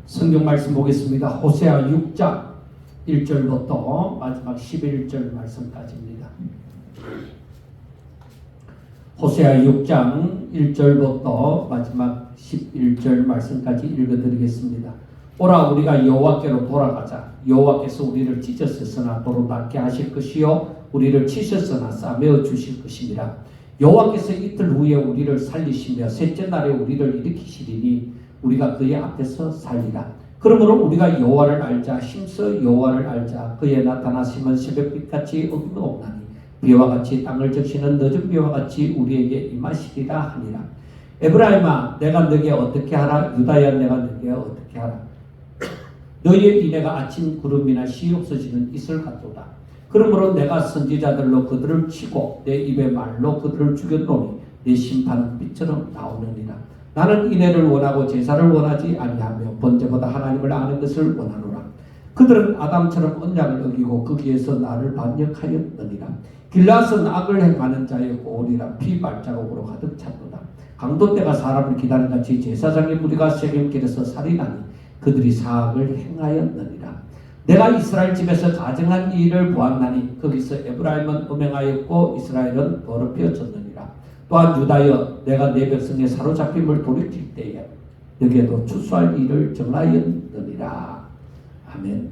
성경 말씀 보겠습니다. 호세아 6장 1절부터 마지막 11절 말씀까지입니다. 호세아 6장 1절부터 마지막 11절 말씀까지 읽어드리겠습니다. 오라 우리가 여호와께로 돌아가자. 여호와께서 우리를 찢으셨으나 도로 낫게 하실 것이요 우리를 치셨으나 싸매어 주실 것입니다. 여호와께서 이틀 후에 우리를 살리시며 셋째 날에 우리를 일으키시리니 우리가 그의 앞에서 살리라. 그러므로 우리가 여호와를 알자. 힘써 여호와를 알자. 그의 나타나심은 새벽빛같이 어김없나니 비와 같이 땅을 적시는 늦은 비와 같이 우리에게 임하시리라 하니라. 에브라임아 내가 너에게 어떻게 하라. 유다야 내가 너에게 어떻게 하라. 너희의 이내가 아침 구름이나 시 없어지는 이슬 같도다. 그러므로 내가 선지자들로 그들을 치고 내 입의 말로 그들을 죽였노니 내 심판은 빛처럼 나오느니라. 나는 인애를 원하고 제사를 원하지 아니하며 번제보다 하나님을 아는 것을 원하노라. 그들은 아담처럼 언약을 어기고 거기에서 나를 반역하였느니라. 길앗은 악을 행하는 자의 고울이라 피 발자국으로 가득 찼도다. 강도 때가 사람을 기다린 같이 제사장의 무리가 세겜길에서 살인하니 그들이 사악을 행하였느니라. 내가 이스라엘 집에서 가증한 일을 보았나니 거기서 에브라임은 음행하였고 이스라엘은 더럽혀졌느니라. 또한 유다여 내가 내 백성의 사로잡힘을 돌이킬 때에 여기에도 추수할 일을 정하였느니라. 아멘.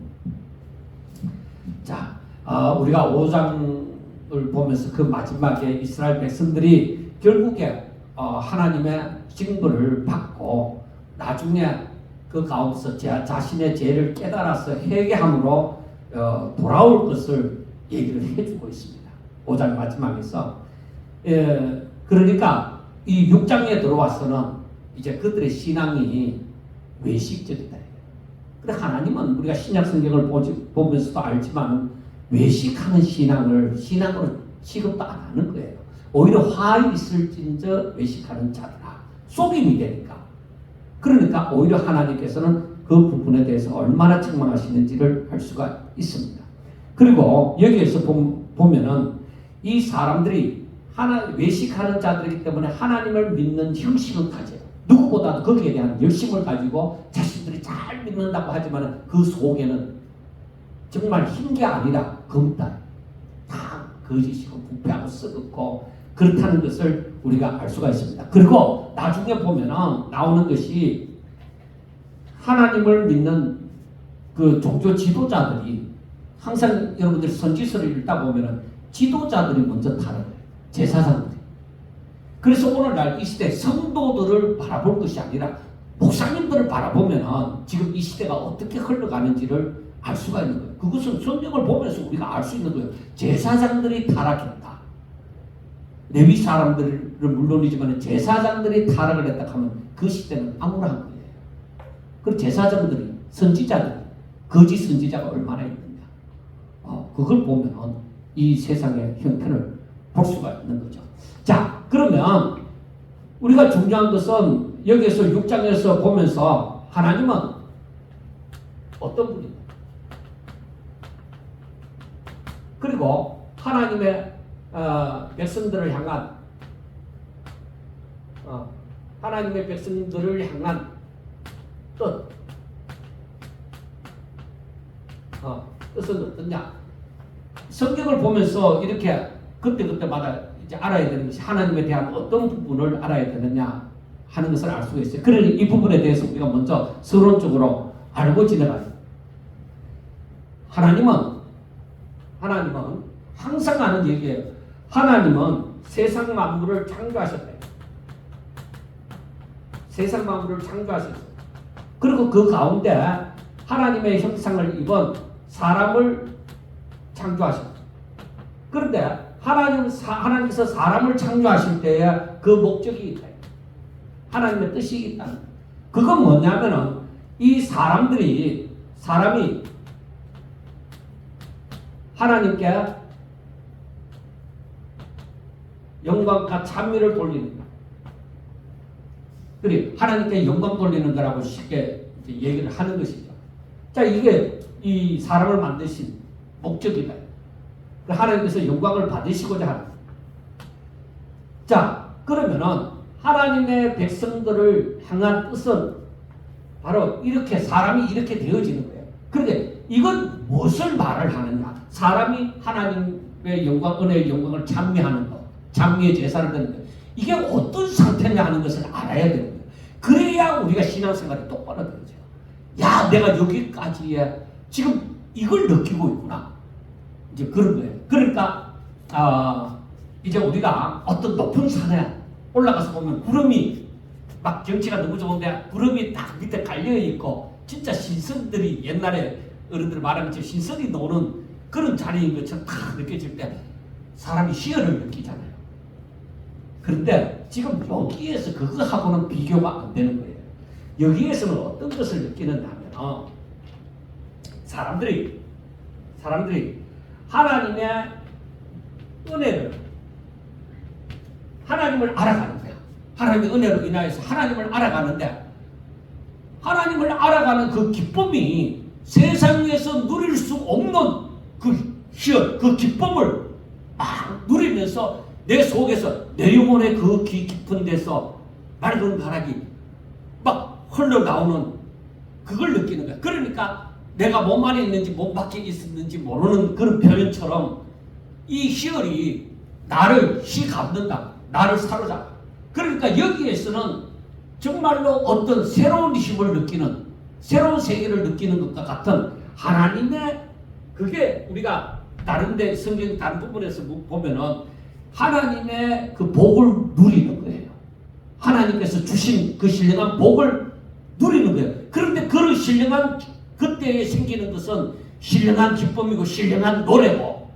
자, 우리가 5장을 보면서 그 마지막에 이스라엘 백성들이 결국에 하나님의 징벌을 받고 나중에 그 가운데서 자신의 죄를 깨달아서 회개함으로 돌아올 것을 얘기를 해주고 있습니다. 5장 마지막에서. 그러니까 이 6장에 들어와서는 이제 그들의 신앙이 외식적이다. 그래 하나님은 우리가 신약 성경을 보면서도 알지만 외식하는 신앙으로 취급도 안 하는 거예요. 오히려 화 있을진저 외식하는 자들아 속임이 되니까. 그러니까 오히려 하나님께서는 그 부분에 대해서 얼마나 책망하시는지를 알 수가 있습니다. 그리고 여기에서 보면은 이 사람들이 외식하는 자들이기 때문에 하나님을 믿는 형식을 가져요. 누구보다도 거기에 대한 열심을 가지고 자신들이 잘 믿는다고 하지만 그 속에는 정말 흰 게 아니라 검다. 다 거짓이고 부패하고 썩었고 그렇다는 것을 우리가 알 수가 있습니다. 그리고 나중에 보면은 나오는 것이 하나님을 믿는 그 종교 지도자들이 항상 여러분들이 선지서를 읽다 보면은 지도자들이 먼저 타락해요. 제사장들이. 그래서 오늘날 이 시대 성도들을 바라볼 것이 아니라 목사님들을 바라보면은 지금 이 시대가 어떻게 흘러가는지를 알 수가 있는 거예요. 그것은 성경을 보면서 우리가 알 수 있는 거예요. 제사장들이 타락했다. 레위 사람들은 물론이지만 제사장들이 타락을 했다 하면 그 시대는 암울한 거예요. 그 제사장들이 선지자들이 거짓 선지자가 얼마나 있느냐. 그걸 보면 이 세상의 형편을 볼 수가 있는 거죠. 자, 그러면 우리가 중요한 것은 여기에서 6장에서 보면서 하나님은 어떤 분입니까? 그리고 하나님의 백성들을 향한 하나님의 백성들을 향한 뜻은 어떠냐? 성경을 보면서 이렇게 그때마다 이제 알아야 되는 것이 하나님에 대한 어떤 부분을 알아야 되느냐 하는 것을 알 수가 있어요. 그러니 이 부분에 대해서 우리가 먼저 서론적으로 알고 지내가요. 하나님은 항상 하는 얘기예요. 하나님은 세상 만물을 창조하셨다. 세상 만물을 창조하셨어요. 그리고 그 가운데 하나님의 형상을 입은 사람을 창조하셨어요. 그런데 하나님께서 사람을 창조하실 때에 그 목적이 있다. 하나님의 뜻이 있다. 그건 뭐냐면은 이 사람이 하나님께 영광과 찬미를 돌리는 것. 그래 하나님께 영광 돌리는 거라고 쉽게 얘기를 하는 것이죠. 자, 이게 이 사람을 만드신 목적이다. 하나님께서 영광을 받으시고자 하는. 자, 그러면은 하나님의 백성들을 향한 뜻은 바로 이렇게 사람이 이렇게 되어지는 거예요. 그런데 이건 무엇을 말을 하느냐? 사람이 하나님의 영광, 은혜의 영광을 찬미하는 것, 찬미의 제사를 드는 것, 이게 어떤 상태냐 하는 것을 알아야 되는 거예요. 그래야 우리가 신앙생활이 똑바로 되죠. 야, 내가 여기까지에 지금 이걸 느끼고 있구나. 이제 그런 거예요. 그러니까 이제 우리가 어떤 높은 산에 올라가서 보면 구름이 막 경치가 너무 좋은데 구름이 딱 밑에 깔려 있고 진짜 신선들이 옛날에 어른들 말하는 것처럼 신선이 노는 그런 자리인 것처럼 딱 느껴질 때 사람이 희열을 느끼잖아요. 그런데 지금 여기에서 그거하고는 비교가 안 되는 거예요. 여기에서는 어떤 것을 느끼느냐 하면 사람들이 하나님의 은혜를 하나님을 알아가는 거야. 하나님의 은혜로 인하여서 하나님을 알아가는데 하나님을 알아가는 그 기쁨이 세상에서 누릴 수 없는 그 희열, 그 기쁨을 막 누리면서 내 속에서 내 영혼의 그 깊은 데서 맑은 가락이 막 흘러나오는 그걸 느끼는 거야. 그러니까 내가 몸 안에 있는지 몸 밖에 있었는지 모르는 그런 표현처럼 이 희열이 나를 휘감는다. 나를 사로잡아. 그러니까 여기에서는 정말로 어떤 새로운 힘을 느끼는 새로운 세계를 느끼는 것과 같은 하나님의 그게 우리가 다른데 성경 다른 부분에서 보면은 하나님의 그 복을 누리는 거예요. 하나님께서 주신 그 신령한 복을 누리는 거예요. 그런데 그런 신령한 그때에 생기는 것은 신령한 기쁨이고 신령한 노래고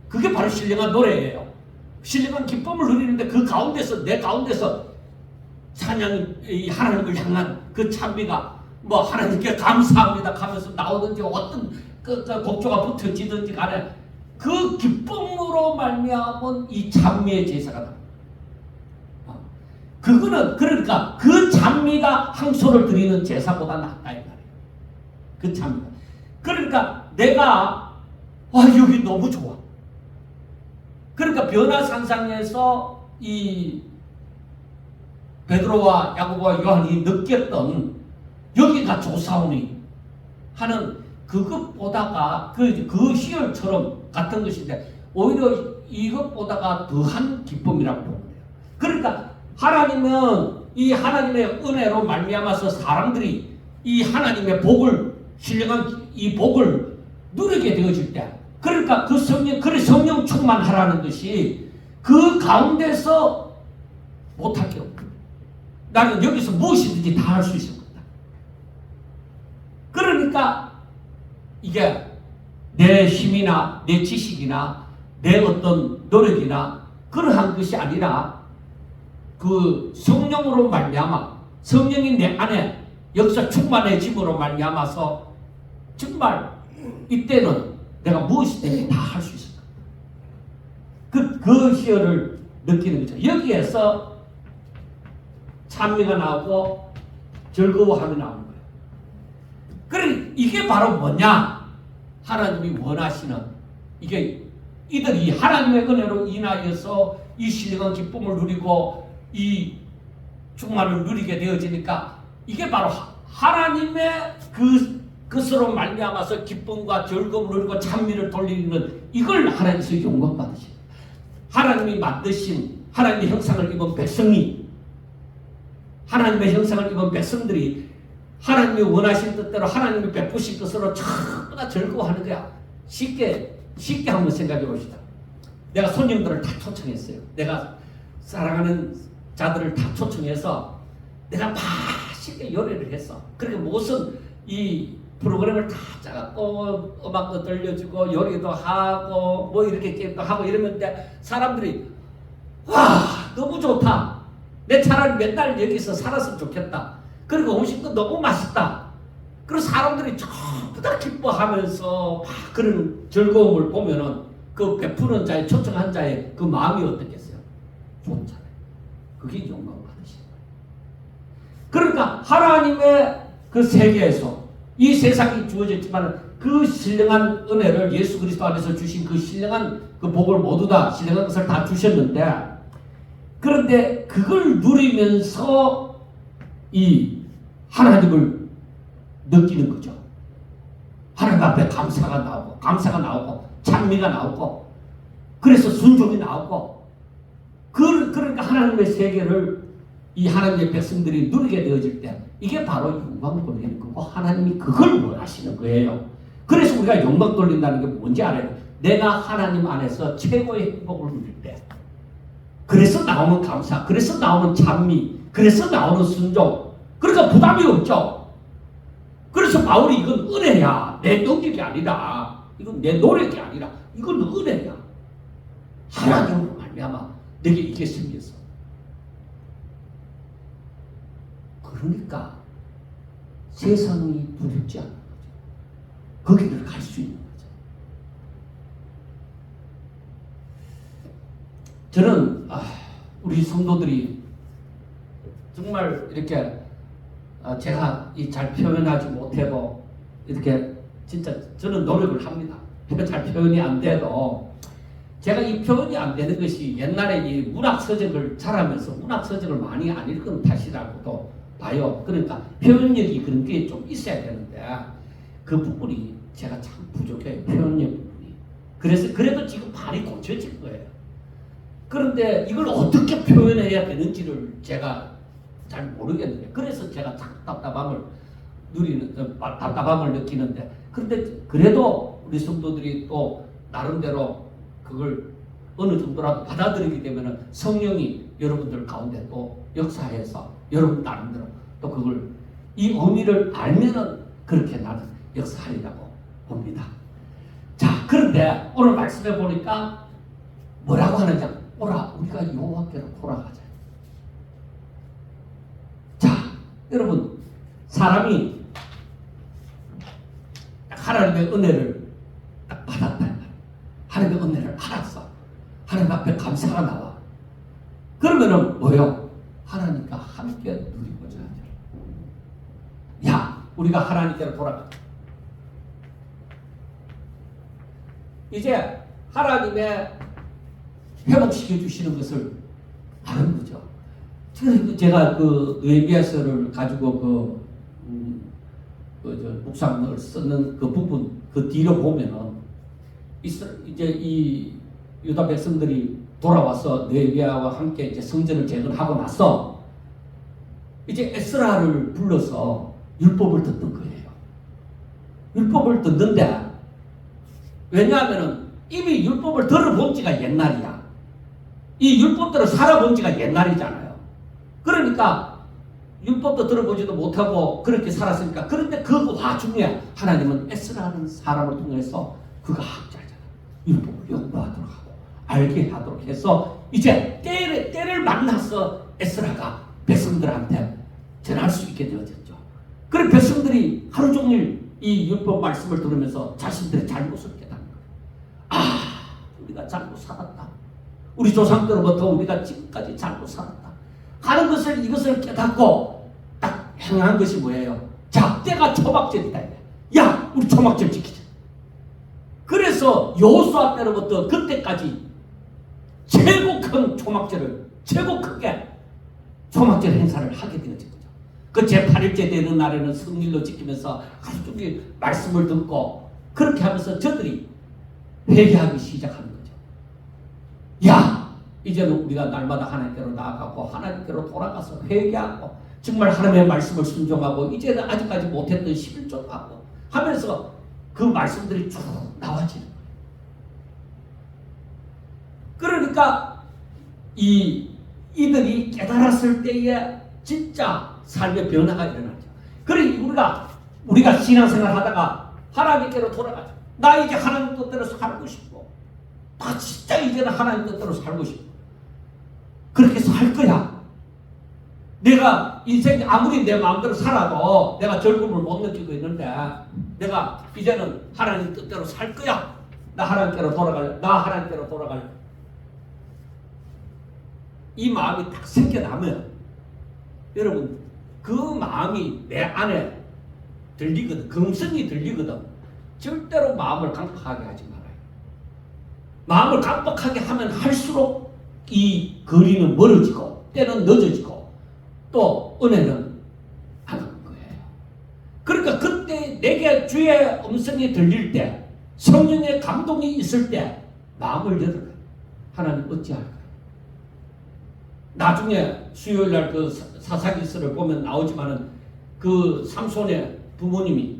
그게 바로 신령한 노래예요. 신령한 기쁨을 누리는데 그 가운데서 내 가운데서 찬양 하나님을 향한 그 찬미가 뭐 하나님께 감사합니다 하면서 나오든지 어떤 그 곡조가 붙어지든지 간에 그 기쁨으로 말미암은 이 찬미의 제사가 나옵니다. 그거는 그러니까 그 찬미가 항소를 드리는 제사보다 낫다 이 말이에요. 그 찬미가. 그러니까 내가 여기 너무 좋아. 그러니까 변화산상에서 이 베드로와 야고보와 요한이 느꼈던 여기가 좋사오니 하는 그것보다가 그 희열처럼 같은 것인데 오히려 이것보다가 더한 기쁨이라고 보는 거예요. 그러니까 하나님은 이 하나님의 은혜로 말미암아서 사람들이 이 하나님의 복을 신령한 이 복을 누리게 되어질 때 그러니까 그 성령 충만하라는 것이 그 가운데서 못할 게 없다. 나는 여기서 무엇이든지 다 할 수 있을 것이다. 그러니까 이게 내 힘이나 내 지식이나 내 어떤 노력이나 그러한 것이 아니라 그 성령으로 말미암아 성령이 내 안에 역사 충만해짐으로 말미암아서 정말 이때는 내가 무엇이든지 다 할 수 있을 것이다. 그 희열을 느끼는 거죠. 여기에서 찬미가 나오고 즐거워함이 나오는 거예요. 그래 이게 바로 뭐냐? 하나님이 원하시는 이게 이들이 하나님의 은혜로 인하여서 이 신령한 기쁨을 누리고 이 충만을 누리게 되어지니까 이게 바로 하나님의 그것으로 말미암아서 기쁨과 즐거움을 누리고 찬미를 돌리는 이걸 하나님께서 영광 받으십니다. 하나님이 만드신 하나님의 형상을 입은 백성이 하나님의 형상을 입은 백성들이 하나님이 원하신 뜻대로 하나님이 베푸신 것으로 전부 다 즐거워하는 거야. 쉽게 한번 생각해 봅시다. 내가 손님들을 다 초청했어요. 내가 사랑하는 자들을 다 초청해서 내가 맛있게 요리를 했어. 그러니까 무슨 이 프로그램을 다 짜갖고 음악도 들려주고 요리도 하고 뭐 이렇게 게임도 하고 이러는데 사람들이 와 너무 좋다. 내 차라리 맨날 여기서 살았으면 좋겠다. 그리고 음식도 너무 맛있다. 그리고 사람들이 전부 다 기뻐하면서 막 그런 즐거움을 보면은 그 베푸는 자의 초청한 자의 그 마음이 어떻겠어요? 좋잖아요. 그게 영광 받으신 거예요. 그러니까 하나님의 그 세계에서 이 세상이 주어졌지만 그 신령한 은혜를 예수 그리스도 안에서 주신 그 신령한 그 복을 모두 다 신령한 것을 다 주셨는데 그런데 그걸 누리면서 이 하나님을 느끼는 거죠. 하나님 앞에 감사가 나오고 찬미가 나오고 그래서 순종이 나오고 그러니까 하나님의 세계를 이 하나님의 백성들이 누리게 되어질 때 이게 바로 영광 돌리는 거고 하나님이 그걸 원하시는 거예요. 그래서 우리가 영광 돌린다는 게 뭔지 알아요. 내가 하나님 안에서 최고의 행복을 누릴 때 그래서 나오는 감사, 그래서 나오는 찬미, 그래서 나오는 순종. 그러니까 부담이 없죠. 그래서 바울이 이건 은혜야. 내 능력이 아니라 이건 내 노력이 아니라 이건 은혜야. 하나님으로 말미암아 내게 이게 생겼어. 그러니까 세상이 두렵지 않는 거죠. 거기를 갈 수 있는 거죠. 저는 우리 성도들이 정말 이렇게 제가 잘 표현하지 못해도 이렇게 진짜 저는 노력을 합니다. 잘 표현이 안 돼도 제가 이 표현이 안 되는 것이 옛날에 이 문학 서적을 잘하면서 문학 서적을 많이 안 읽은 탓이라고도 봐요. 그러니까 표현력이 그런 게 좀 있어야 되는데 그 부분이 제가 참 부족해요. 표현력 부분이. 그래서 그래도 지금 많이 고쳐질 거예요. 그런데 이걸 어떻게 표현해야 되는지를 제가 잘 모르겠는데 그래서 제가 참 답답함을 느끼는데 그런데 그래도 우리 성도들이 또 나름대로 그걸 어느 정도라도 받아들이게 되면 성령이 여러분들 가운데 또 역사해서 여러분 나름대로 또 그걸 이 의미를 알면은 그렇게 나는 역사하리라고 봅니다. 자, 그런데 오늘 말씀해 보니까 뭐라고 하느냐? 오라, 우리가 여호와께로 돌아가자. 자, 여러분, 사람이 하나님의 은혜를 딱 받았다. 하나님의 은혜를 알았어. 하나님 앞에 감사가 나와. 그러면은 뭐요? 하나님과 함께 누리고자 하죠. 야, 우리가 하나님께로 돌아가자. 이제 하나님의 회복시켜 주시는 것을 아는 거죠. 제가 그 느헤미야서를 가지고 묵상을 쓰는 그 부분 그 뒤로 보면은 이제 이 유다 백성들이 돌아와서 느헤미야와 함께 이제 성전을 재건하고 나서 이제 에스라를 불러서 율법을 듣는 거예요. 율법을 듣는데 왜냐하면은 이미 율법을 들어본 지가 옛날이야. 이 율법대로 살아본 지가 옛날이잖아요. 그러니까 율법도 들어보지도 못하고 그렇게 살았으니까 그런데 그 와중에 하나님은 에스라는 사람을 통해서 그가 학자잖아. 율법을 연구하도록 하고 알게 하도록 해서 이제 때를 만나서 에스라가 백성들한테 전할 수 있게 되어졌죠. 그래 백성들이 하루 종일 이 율법 말씀을 들으면서 자신들의 잘못을 깨닫는 거예요. 우리가 잘못 살았다. 우리 조상 때로부터 우리가 지금까지 잘못 살았다 하는 것을 이것을 깨닫고 딱 행한 것이 뭐예요? 자, 때가 초막절이다. 야, 우리 초막절 지키자. 그래서 여호수아 때로부터 그때까지 최고 큰 초막절을 최고 크게 초막절 행사를 하게 되어진 거죠. 그 제8일째 되는 날에는 성일로 지키면서 하루 종일 말씀을 듣고 그렇게 하면서 저들이 회개하기 시작하는 거죠. 야, 이제는 우리가 날마다 하나님께로 나아가고 하나님께로 돌아가서 회개하고 정말 하나님의 말씀을 순종하고 이제는 아직까지 못했던 11조도 하고 하면서 그 말씀들이 쭉 나와지는 거예요. 그러니까 이들이 깨달았을 때에 진짜 삶의 변화가 일어나죠. 그러니 우리가 신앙생활 하다가 하나님께로 돌아가죠. 나 이제 하나님 뜻대로 살고 싶고 나 진짜 이제는 하나님 뜻대로 살고 싶고 그렇게 살 거야. 내가 인생이 아무리 내 마음대로 살아도 내가 즐거움을 못 느끼고 있는데 내가 이제는 하나님 뜻대로 살 거야. 나 하나님께로 돌아갈래. 이 마음이 딱 생겨나면 여러분 그 마음이 내 안에 들리거든. 금성이 들리거든. 절대로 마음을 강박하게 하지 말아요. 마음을 강박하게 하면 할수록 이 거리는 멀어지고 때는 늦어지고 또 은혜는 안 오는 거예요. 그러니까 내게 주의 음성이 들릴 때, 성령의 감동이 있을 때 마음을 열어라. 하나님 어찌할까요? 나중에 수요일 날 그 사사기서를 보면 나오지만은 그 삼손의 부모님이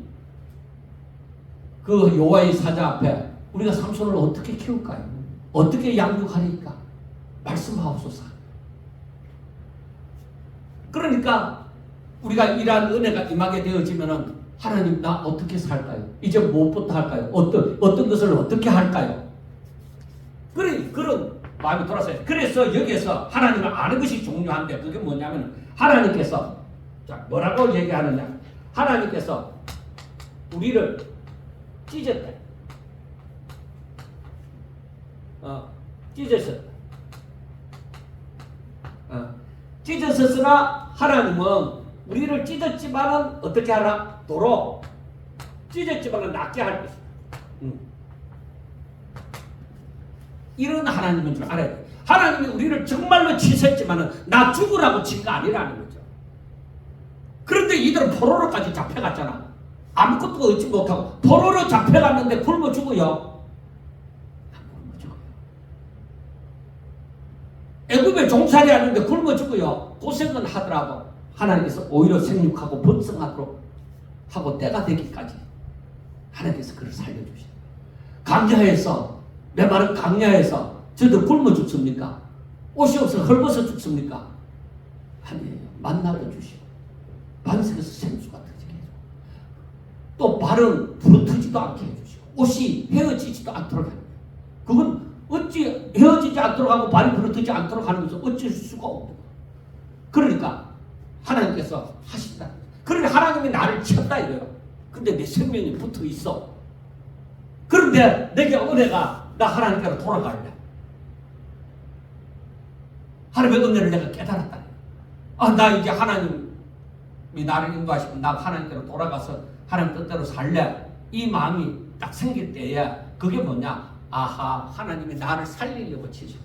그 여호와의 사자 앞에 우리가 삼손을 어떻게 키울까요? 어떻게 양육하리까? 말씀하옵소서. 그러니까 우리가 이러한 은혜가 임하게 되어지면은 하나님 나 어떻게 살까요? 이제 무엇부터 할까요? 어떤 것을 어떻게 할까요? 그런 마음이 돌아서요. 그래서 여기에서 하나님을 아는 것이 중요한데 그게 뭐냐면 하나님께서 자 뭐라고 얘기하느냐? 하나님께서 우리를 찢었다. 찢었었다. 찢었었으나 하나님은 우리를 찢었지만은 어떻게 하라? 도로 찢었지만은 낫게 할 것이다. 이런 하나님인 줄 알아야 돼. 하나님이 우리를 정말로 치셨지만은 나 죽으라고 친 거 아니라는 거죠. 그런데 이들은 포로로까지 잡혀갔잖아. 아무것도 얻지 못하고 포로로 잡혀갔는데 굶어 죽어요. 굶어 죽어요. 애굽에 종살이 하는데 굶어 죽어요. 고생은 하더라도 하나님께서 오히려 생육하고 번성하도록 하고 때가 되기까지 하나님께서 그를 살려주시다. 강야에서 메마른 강야에서 저들 굶어 죽습니까? 옷이 없어 헐벗어 죽습니까? 아니에요. 만나도 주시고 반석에서 생수가 터지게 해주고 또 발은 부러뜨지도 않게 해주시고 옷이 헤어지지도 않도록 해요. 그건 어찌 헤어지지 않도록 하고 발이 부러뜨지 않도록 하는 것은 어쩔 수가 없고 그러니까 하나님께서 하신다. 그러니까 하나님이 나를 쳤다 이거예요. 근데 내 생명이 붙어 있어. 그런데 내게 은혜가 나 하나님께로 돌아갈래. 하나님의 은혜를 내가 깨달았다. 나 이제 하나님이 나를 인도하시면 나 하나님께로 돌아가서 하나님 뜻대로 살래. 이 마음이 딱 생길 때에 그게 뭐냐? 아하, 하나님이 나를 살리려고 치셔.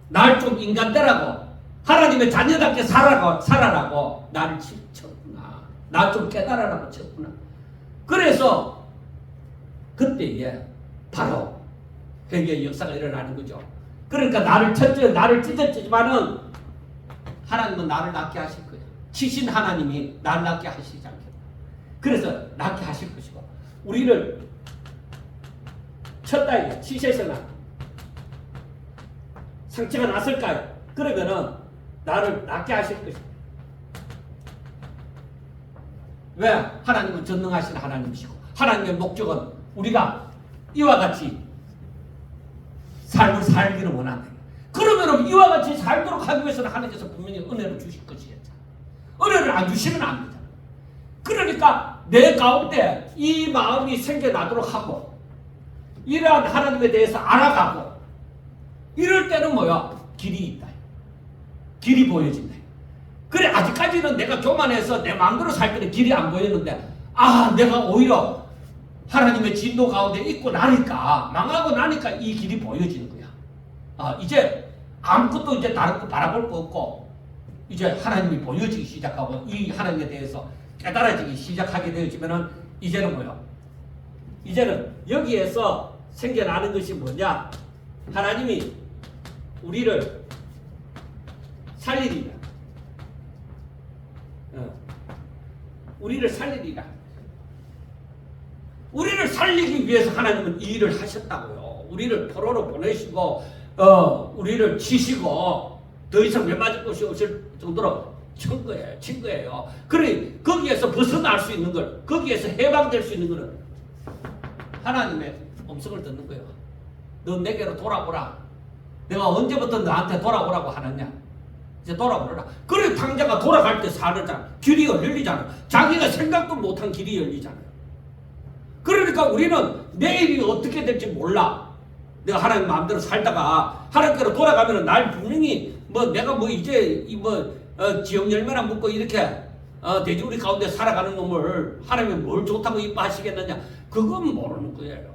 날 좀 인간되라고 하나님의 자녀답게 살아라고 나를 쳤구나. 나 좀 깨달아라고 쳤구나. 그래서 그때에 바로 회개의 역사가 일어나는 거죠. 그러니까 나를 찢었지만은 하나님은 나를 낫게 하실 거예요. 치신 하나님이 나를 낫게 하시지 않겠다. 그래서 낫게 하실 것이고 우리를 쳤다 이게 치셔서나 상처가 났을까요? 그러면은 나를 낫게 하실 것입니다. 왜? 하나님은 전능하신 하나님이시고 하나님의 목적은 우리가 이와 같이 삶을 살기를 원한다. 그러면 이와 같이 살도록 하기 위해서는 하나님께서 분명히 은혜를 주실 것이겠죠. 은혜를 안 주시면 안 되잖아. 그러니까 내 가운데 이 마음이 생겨나도록 하고 이러한 하나님에 대해서 알아가고 이럴 때는 뭐야? 길이 있다. 길이 보여진다. 그래 아직까지는 내가 교만해서 내 마음대로 살 때는 길이 안 보였는데 내가 오히려 하나님의 진도 가운데 있고 나니까 망하고 나니까 이 길이 보여지는 거야. 이제 아무것도 이제 다른 거 바라볼 거 없고 이제 하나님이 보여지기 시작하고 이 하나님에 대해서 깨달아지기 시작하게 되어지면은 이제는 뭐야? 이제는 여기에서 생겨나는 것이 뭐냐? 하나님이 우리를 살리리라. 우리를 살리리라. 우리를 살리기 위해서 하나님은 이 일을 하셨다고요. 우리를 포로로 보내시고 우리를 치시고 더 이상 매맞을 곳이 없을 정도로 친 거예요. 그래 거기에서 벗어날 수 있는 걸 거기에서 해방될 수 있는 거는 하나님의 음성을 듣는 거예요. 너 내게로 돌아오라. 내가 언제부터 너한테 돌아오라고 하느냐. 이제 돌아오라. 그래 탕자가 돌아갈 때 사르잖아. 길이 열리잖아. 자기가 생각도 못한 길이 열리잖아요. 그러니까 우리는 내일이 어떻게 될지 몰라. 내가 하나님 마음대로 살다가 하나님께로 돌아가면은 날 분명히 내가 이제 지역 열매나 먹고 이렇게 돼지우리 가운데 살아가는 놈을 하나님이 뭘 좋다고 이뻐하시겠느냐. 그건 모르는 거예요.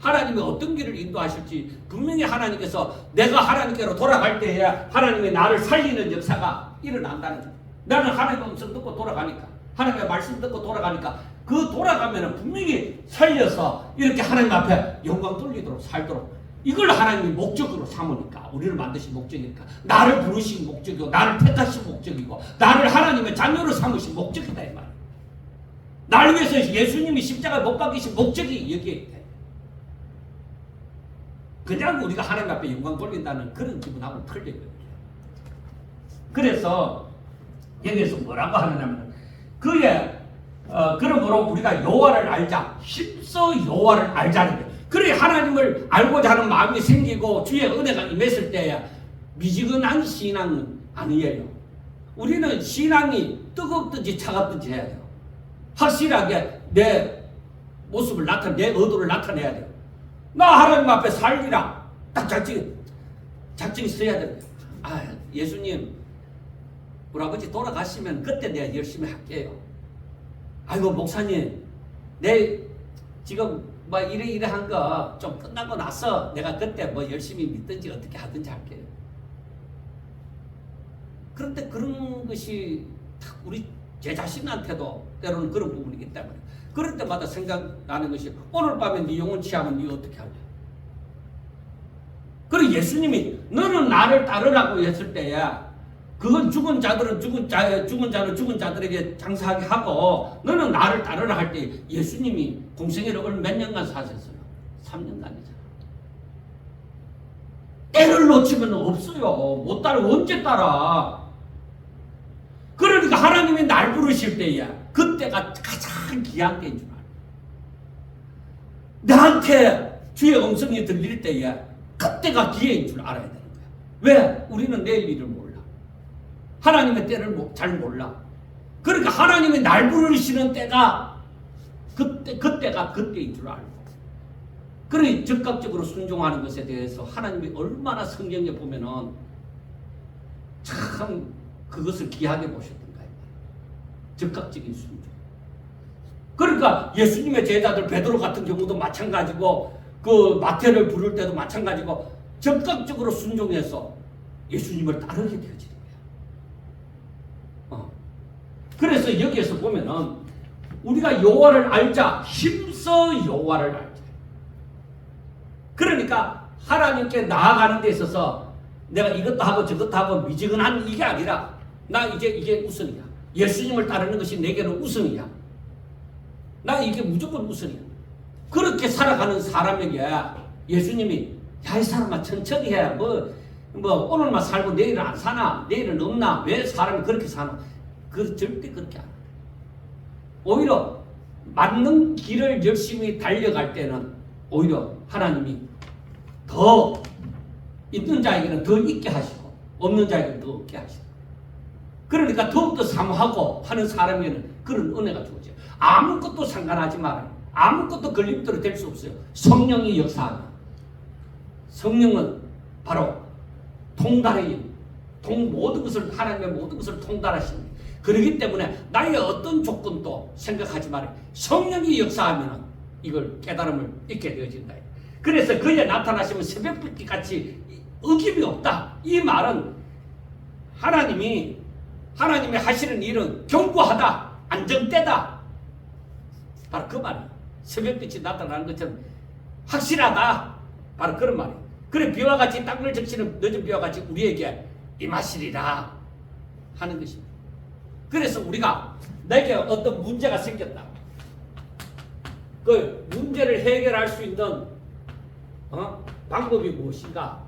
하나님이 어떤 길을 인도하실지 분명히 하나님께서 내가 하나님께로 돌아갈 때에 하나님이 나를 살리는 역사가 일어난다는 거예요. 나는 하나님의 음성 듣고 돌아가니까 하나님의 말씀 듣고 돌아가니까 그 돌아가면은 분명히 살려서 이렇게 하나님 앞에 영광 돌리도록 살도록 이걸 하나님이 목적으로 삼으니까 우리를 만드신 목적이니까 나를 부르신 목적이고 나를 택하신 목적이고 나를 하나님의 자녀로 삼으신 목적이다 이 말이야. 나를 위해서 예수님이 십자가에 못 박히신 목적이 여기에 있다. 그냥 우리가 하나님 앞에 영광 돌린다는 그런 기분하고 틀려요. 그래서 여기에서 뭐라고 하느냐면 그의 그러므로 우리가 여호와를 알자 힘써 여호와를 알자는 거예요. 그래 하나님을 알고자 하는 마음이 생기고 주의 은혜가 임했을 때야 미지근한 신앙은 아니에요. 우리는 신앙이 뜨겁든지 차갑든지 해야 돼요. 확실하게 내 모습을 내 의도를 나타내야 돼요. 나 하나님 앞에 살리라 딱 작정이 써야 돼요. 아 예수님 우리 아버지 돌아가시면 그때 내가 열심히 할게요. 아이고 목사님 내 지금 뭐 이래 한 거 좀 끝나고 나서 내가 그때 뭐 열심히 믿든지 어떻게 하든지 할게요. 그런데 그런 것이 우리 제 자신한테도 때로는 그런 부분이기 때문에 그럴 때마다 생각나는 것이 오늘 밤에 네 영혼 취하면 네 어떻게 할래? 그리고 예수님이 너는 나를 따르라고 했을 때야 그건 죽은 자는 죽은 자들에게 장사하게 하고 너는 나를 따르라 할 때 예수님이 공생애를 몇 년간 사셨어요? 3년간이잖아. 때를 놓치면 없어요. 못 따라 언제 따라? 그러니까 하나님이 날 부르실 때야 그때가 가장 귀한 때인 줄 알아요. 나한테 주의 음성이 들릴 때야 그때가 기회인 줄 알아야 되는 거야. 왜? 우리는 내일 일을 몰라. 하나님의 때를 잘 몰라. 그러니까 하나님이 날 부르시는 때가 그때가 그때인 줄 알고. 그러니 즉각적으로 순종하는 것에 대해서 하나님이 얼마나 성경에 보면은 참 그것을 귀하게 보셨던가요. 즉각적인 순종. 그러니까 예수님의 제자들 베드로 같은 경우도 마찬가지고 그 마태를 부를 때도 마찬가지고 즉각적으로 순종해서 예수님을 따르게 되어지는 거야. 그래서 여기에서 보면은 우리가 여호와를 알자 힘써 여호와를 알자. 그러니까 하나님께 나아가는 데 있어서 내가 이것도 하고 저것도 하고 미지근한 이게 아니라 나 이게 우선이야. 예수님을 따르는 것이 내게는 우선이야. 나 이게 무조건 우선이야. 그렇게 살아가는 사람에게 예수님이 야 이 사람아 천천히 해. 뭐 오늘만 살고 내일은 안 사나? 내일은 없나? 왜 사람이 그렇게 사나? 절대 그렇게 안 해. 오히려 맞는 길을 열심히 달려갈 때는 오히려 하나님이 더 있는 자에게는 더 있게 하시고 없는 자에게는 더 없게 하시고 그러니까 더욱더 사모하고 하는 사람에게는 그런 은혜가 주어져요. 아무것도 상관하지 말아요. 아무것도 걸림돌이 될 수 없어요. 성령이 역사하면 성령은 바로 통달의 힘, 모든 것을 하나님의 모든 것을 통달하십니다. 그렇기 때문에 나의 어떤 조건도 생각하지 말아요. 성령이 역사하면 이걸 깨달음을 잊게 되어진다. 그래서 그에 나타나시면 새벽빛 같이 어김이 없다. 이 말은 하나님이 하시는 일은 견고하다, 안정되다. 바로 그 말이에요. 새벽빛이 나타나는 것처럼 확실하다. 바로 그런 말이에요. 그래 비와 같이 땅을 적시는 늦은 비와 같이 우리에게 임하시리라 하는 것입니다. 그래서 우리가 내게 어떤 문제가 생겼다. 그 문제를 해결할 수 있는 방법이 무엇인가?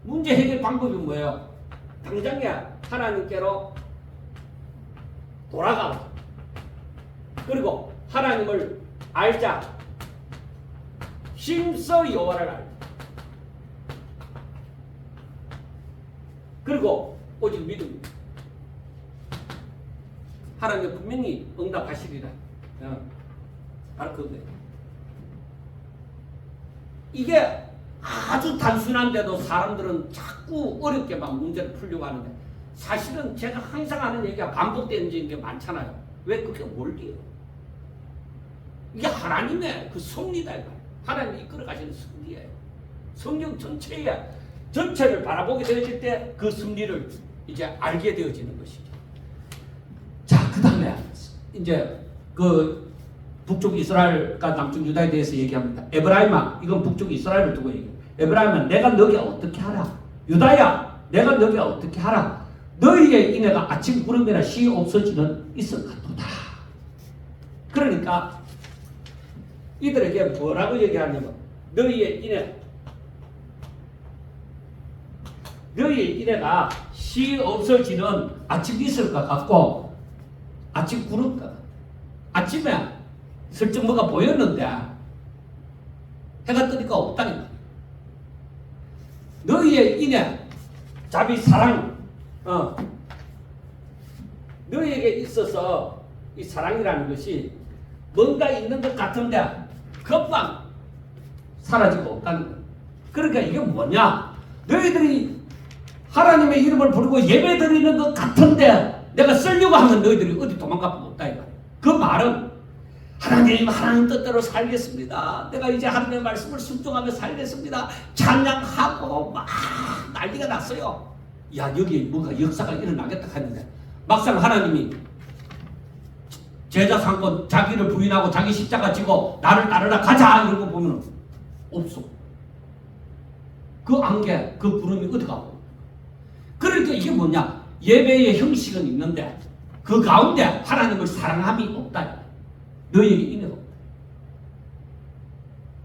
문제 해결 방법이 뭐예요? 당장에 하나님께로 돌아가. 그리고 하나님을 알자. 힘써 여호와를 알자. 그리고 오직 믿음. 하나님이 분명히 응답하시리라. 바로 그거예요. 이게 아주 단순한데도 사람들은 자꾸 어렵게 막 문제를 풀려고 하는데 사실은 제가 항상 하는 얘기가 반복되는 게 많잖아요. 왜 그게 원리예요? 이게 하나님의 그 섭리다. 하나님이 이끌어 가시는 섭리예요. 성경 전체를 바라보게 되어질 때 그 섭리를 이제 알게 되어지는 것이죠. 자, 그 다음에 이제 그 북쪽 이스라엘과 남쪽 유다에 대해서 얘기합니다. 에브라임아, 이건 북쪽 이스라엘을 두고 얘기해요. 에브라임아, 내가 너게 어떻게 하라. 유다야, 내가 너게 어떻게 하라. 너희의 인애가 아침 구름이나 시 없어지는 있을 같도다. 그러니까 이들에게 뭐라고 얘기하냐면 너희의 인애가 시 없어지는 아침 있을 것 같고 아침 구름 같아. 아침에 슬쩍 뭐가 보였는데 해가 뜨니까 없다니까. 너희의 인애, 자비, 사랑, 너희에게 있어서 이 사랑이라는 것이 뭔가 있는 것 같은데 금방 사라지고 없다는 거예요. 그러니까 이게 뭐냐? 너희들이 하나님의 이름을 부르고 예배 드리는 것 같은데 내가 쓰려고 하면 너희들이 어디 도망가면 없다 이거야. 그 말은 하나님 뜻대로 살겠습니다. 내가 이제 하나님의 말씀을 순종하며 살겠습니다. 찬양하고 막 난리가 났어요. 야, 여기 뭔가 역사가 일어나겠다 했는데 막상 하나님이 제자 삼고 자기를 부인하고 자기 십자가 지고 나를 따르라 가자 이런 거 보면 없어. 그 안개, 그 구름이 어디 가고. 그러니까 이게 뭐냐? 예배의 형식은 있는데 그 가운데 하나님을 사랑함이 없다. 너희에게 인애가 없다.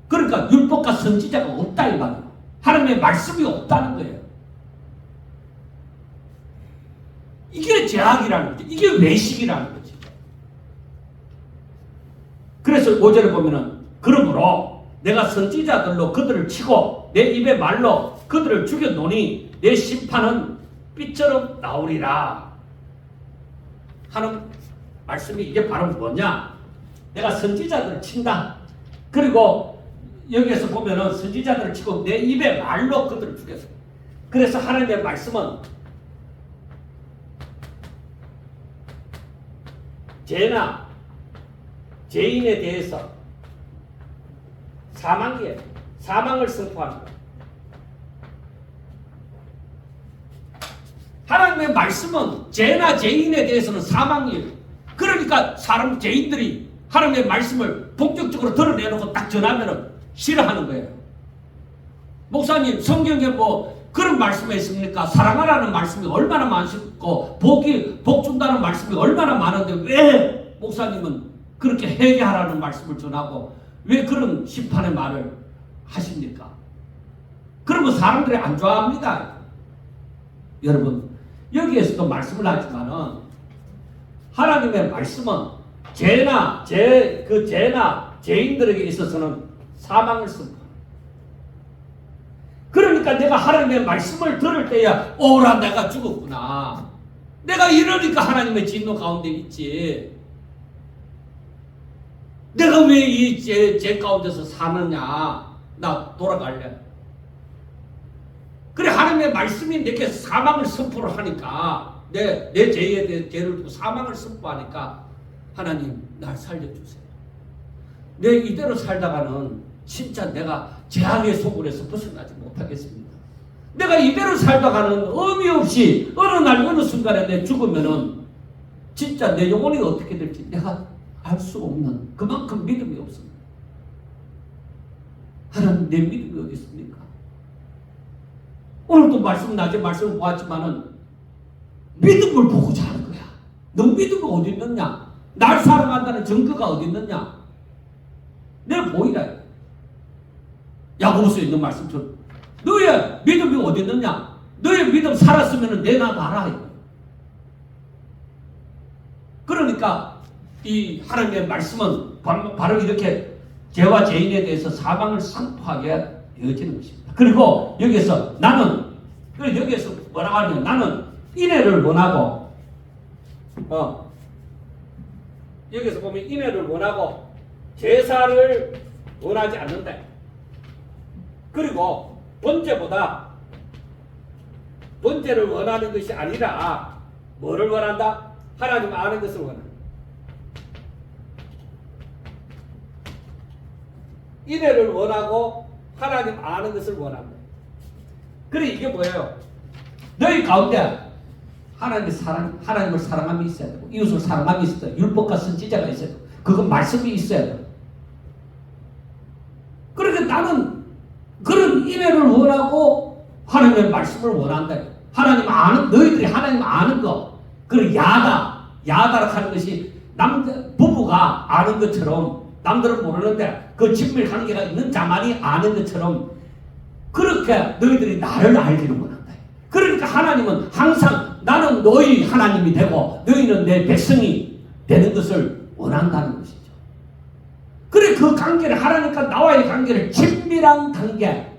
그러니까 율법과 선지자가 없다 이 말이야. 하나님의 말씀이 없다는 거예요. 이게 죄악이라는 거지. 이게 외식이라는 거지. 그래서 5절에 보면은 그러므로 내가 선지자들로 그들을 치고 내 입의 말로 그들을 죽여놓으니 내 심판은 빛처럼 나오리라 하는 말씀이 이게 바로 뭐냐? 내가 선지자들을 친다. 그리고 여기에서 보면은 선지자들을 치고 내 입의 말로 그들을 죽였어. 그래서 하나님의 말씀은 죄나 죄인에 대해서 사망을 선포하는 거예요. 하나님의 말씀은 죄나 죄인에 대해서는 사망이에요. 그러니까 사람 죄인들이 하나님의 말씀을 본격적으로 드러내놓고 딱 전하면은 싫어하는 거예요. 목사님, 성경에 뭐 그런 말씀이 있습니까? 사랑하라는 말씀이 얼마나 많고 복 준다는 말씀이 얼마나 많은데 왜 목사님은 그렇게 회개하라는 말씀을 전하고 왜 그런 심판의 말을 하십니까? 그러면 사람들이 안 좋아합니다. 여러분, 여기에서도 말씀을 하지만은 하나님의 말씀은 죄나 죄인들에게 있어서는 사망을 선포. 그러니까 내가 하나님의 말씀을 들을 때야 오라 내가 죽었구나. 내가 이러니까 하나님의 진노 가운데 있지. 내가 왜 이 죄 가운데서 사느냐. 나 돌아갈래. 그래 하나님의 말씀이 내게 사망을 선포를 하니까 내 죄에 대해 죄를 두고 사망을 선포하니까 하나님 날 살려주세요. 내 이대로 살다가는 진짜 내가 죄악의 소굴에서 벗어나지 못하겠습니다. 내가 이대로 살다가는 의미 없이 어느 날 어느 순간에 내 죽으면은 진짜 내 영혼이 어떻게 될지 내가 알 수 없는 그만큼 믿음이 없습니다. 하나님 내 믿음이 어디 있습니까? 오늘도 낮에 말씀을 보았지만은 믿음을 보고자 하는 거야. 너 믿음이 어디 있느냐? 날 사랑한다는 증거가 어디 있느냐? 내가 보이라. 야고보서에 있는 말씀처럼 너의 믿음이 어디 있느냐? 너의 믿음 살았으면 내나 봐라. 그러니까 이 하나님의 말씀은 바로 이렇게 죄와 죄인에 대해서 사망을 선포하게 되어지는 것입니다. 그리고 여기서 여기에서 뭐라고 하냐면 나는 인애를 원하고 여기서 보면 인애를 원하고 제사를 원하지 않는다. 그리고 번제를 원하는 것이 아니라 뭐를 원한다? 하나님 아는 것을 원한다. 인애를 원하고 하나님 아는 것을 원한다. 그래 이게 뭐예요? 너희 가운데 하나님을 사랑함이 있어야 되고 이웃을 사랑함이 있어야 되고 율법과 선지자가 있어야 되고 그건 말씀이 있어야 되고. 그러니까 나는 그런 인애를 원하고 하나님의 말씀을 원한다. 너희들이 하나님 아는 거, 그걸 야다라 하는 것이 부부가 아는 것처럼 남들은 모르는데 그 친밀 관계가 있는 자만이 아는 것처럼 그렇게 너희들이 나를 알기를 원한다. 그러니까 하나님은 항상 나는 너희 하나님이 되고 너희는 내 백성이 되는 것을 원한다는 것이죠. 그래 그 관계를 하나님과 나와의 관계를 친밀한 관계,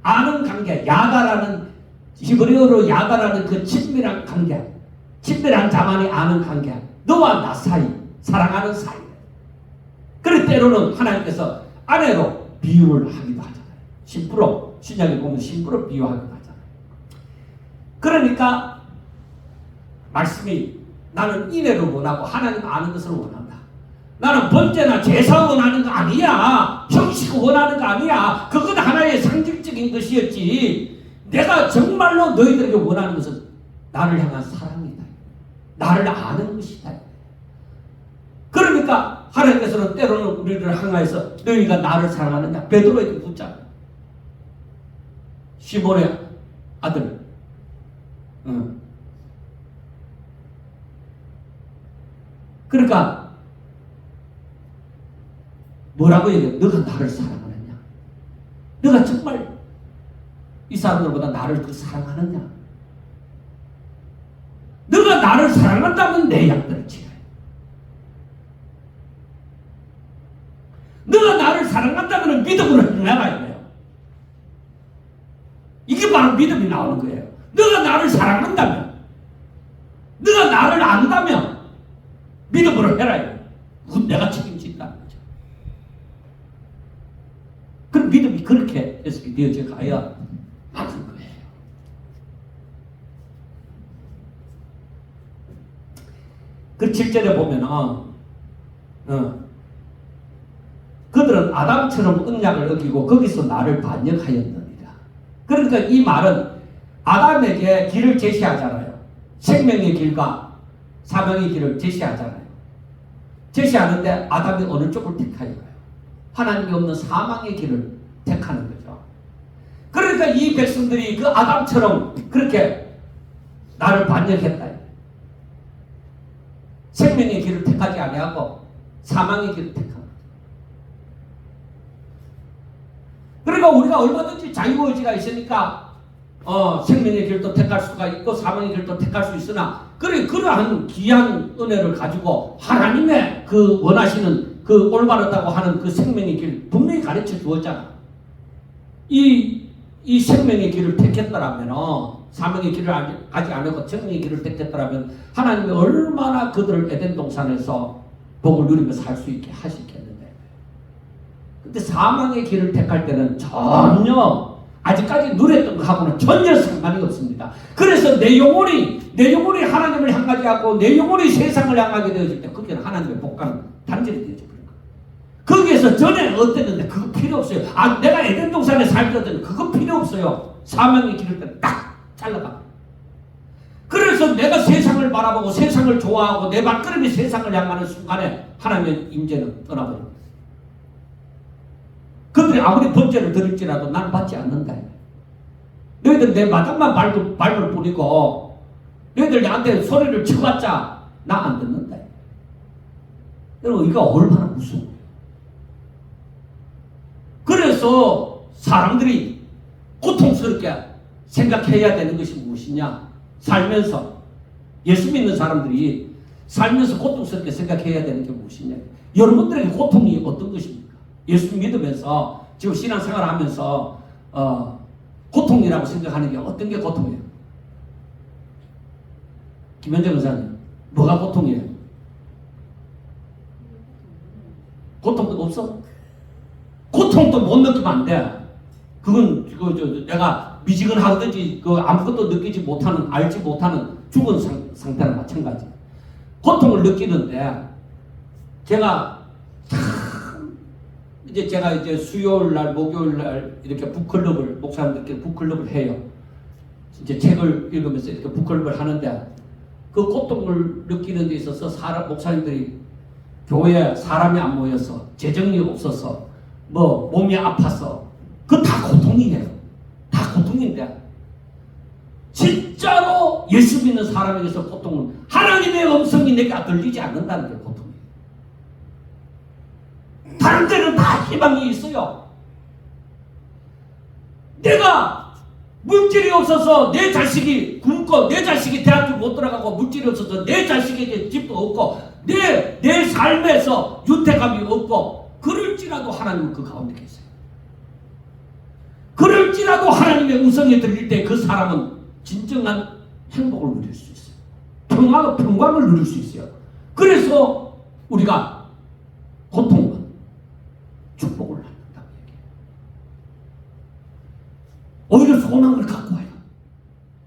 아는 관계, 야다라는 히브리어로 야다라는 그 친밀한 관계, 친밀한 자만이 아는 관계, 너와 나 사이, 사랑하는 사이. 그래 때로는 하나님께서 아내로 비유를 하기도 하잖아요. 심부로 신약에 보면 심부로 비유하기도 하잖아요. 그러니까 말씀이 나는 인애를 원하고 하나님 아는 것을 원한다. 나는 번제나 제사 원하는 거 아니야. 형식 원하는 거 아니야. 그건 하나의 상징적인 것이었지. 내가 정말로 너희들에게 원하는 것은 나를 향한 사랑이다. 나를 아는 것이다. 그러니까 하나님께서는 때로는 우리를 향하여서 너희가 나를 사랑하느냐? 베드로에게 묻잖아. 시몬의 아들. 그러니까 뭐라고 얘기해? 너가 나를 사랑하느냐? 너가 정말 이 사람들보다 나를 더 사랑하느냐? 너가 나를 사랑한다면 내 양들을 지켜야 해. 너가 나를 사랑한다면 믿음으로 행해야 돼요. 이게 바로 믿음이 나오는 거예요. 너가 나를 사랑한다면, 너가 나를 안다면 믿음으로 해라. 그건 내가 책임진다는 거죠. 그럼 믿음이 그렇게 해석이 되어져 가야 맞는 거예요. 그 7절에 보면은 그들은 아담처럼 언약을 어기고 거기서 나를 반역하였느니라. 그러니까 이 말은 아담에게 길을 제시하잖아요. 생명의 길과 사명의 길을 제시하잖아요. 제시하는데 아담이 어느 쪽을 택하여 가요? 하나님이 없는 사망의 길을 택하는 거죠. 그러니까 이 백성들이 그 아담처럼 그렇게 나를 반역했다. 생명의 길을 택하지 아니하고 사망의 길을 택한 거죠. 그러니까 우리가 얼마든지 자유의지가 있으니까 생명의 길도 택할 수가 있고 사망의 길도 택할 수 있으나 그러한 귀한 은혜를 가지고 하나님의 그 원하시는 그 올바르다고 하는 그 생명의 길 분명히 가르쳐 주었잖아. 이 생명의 길을 택했더라면 사명의 길을 가지 않고 정의의 길을 택했더라면 하나님이 얼마나 그들을 에덴 동산에서 복을 누리며 살 수 있게 하시겠는데. 근데 사망의 길을 택할 때는 전혀 아직까지 누렸던 것하고는 전혀 상관이 없습니다. 그래서 내 영혼이 하나님을 향하지 않고 내 영혼이 세상을 향하게 되어질 때 거기는 하나님의 복과는 단절이 되어져 버린 거예요. 거기에서 전에 어땠는데 그거 필요 없어요. 내가 에덴 동산에 살거든 그거 필요 없어요. 사망의 길을 딱 잘라가. 그래서 내가 세상을 바라보고 세상을 좋아하고 내 발걸음이 세상을 향하는 순간에 하나님의 임재는 떠나버립니다. 그들이 아무리 번제를 드릴지라도 난 받지 않는다. 너희들 내 마당만 밟을 뿐이고 너희들 나한테 소리를 쳐봤자 나 안 듣는다. 여러분 이거 얼마나 무서워요. 그래서 사람들이 고통스럽게 생각해야 되는 것이 무엇이냐? 살면서 예수 믿는 사람들이 살면서 고통스럽게 생각해야 되는 게 무엇이냐? 여러분들에게 고통이 어떤 것입니까? 예수 믿으면서 지금 신앙생활 하면서 고통이라고 생각하는 게 어떤 게 고통이에요? 김현정 의사님 뭐가 고통이에요? 고통도 없어? 고통도 못 느끼면 안 돼. 그건 내가 미지근하든지 아무것도 느끼지 못하는 알지 못하는 죽은 상태랑 마찬가지. 고통을 느끼는데 제가 이제 수요일 날 목요일 날 이렇게 목사님들끼리 북클럽을 해요. 이제 책을 읽으면서 이렇게 북클럽을 하는데 그 고통을 느끼는 데 있어서 목사님들이 교회에 사람이 안 모여서 재정이 없어서 뭐 몸이 아파서 그 다 고통이에요. 다 고통인데 진짜로 예수 믿는 사람에게서 고통은 하나님의 음성이 내가 들리지 않는다는 게 고통이에요. 다른 데는 다 희망이 있어요. 내가 물질이 없어서 내 자식이 굶고 내 자식이 대학교 못 들어가고 물질이 없어서 내 자식에게 집도 없고 내 삶에서 유태감이 없고 그럴지라도 하나님은 그 가운데 계세요. 그럴지라도 하나님의 음성이 들릴 때 그 사람은 진정한 행복을 누릴 수 있어요. 평강을 누릴 수 있어요. 그래서 우리가 고통은 축복을 낳는다고 얘기해요. 오히려 소망을 갖고 와요.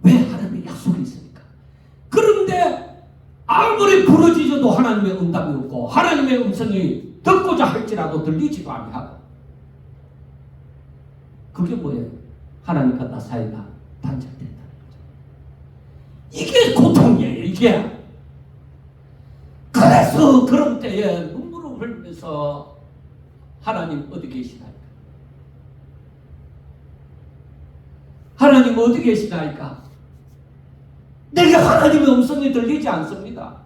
왜? 하나님의 약속이 있으니까. 그런데 아무리 부러지셔도 하나님의 응답이 없고 하나님의 음성이 듣고자 할지라도 들리지도 아니하고 그게 뭐예요? 하나님과 나 사이가 단절된다는 거죠. 이게 고통이에요. 이게. 그래서 그런 때에 눈물을 흘리면서 하나님 어디 계시나이까? 하나님 어디 계시나이까? 내게 하나님의 음성이 들리지 않습니다.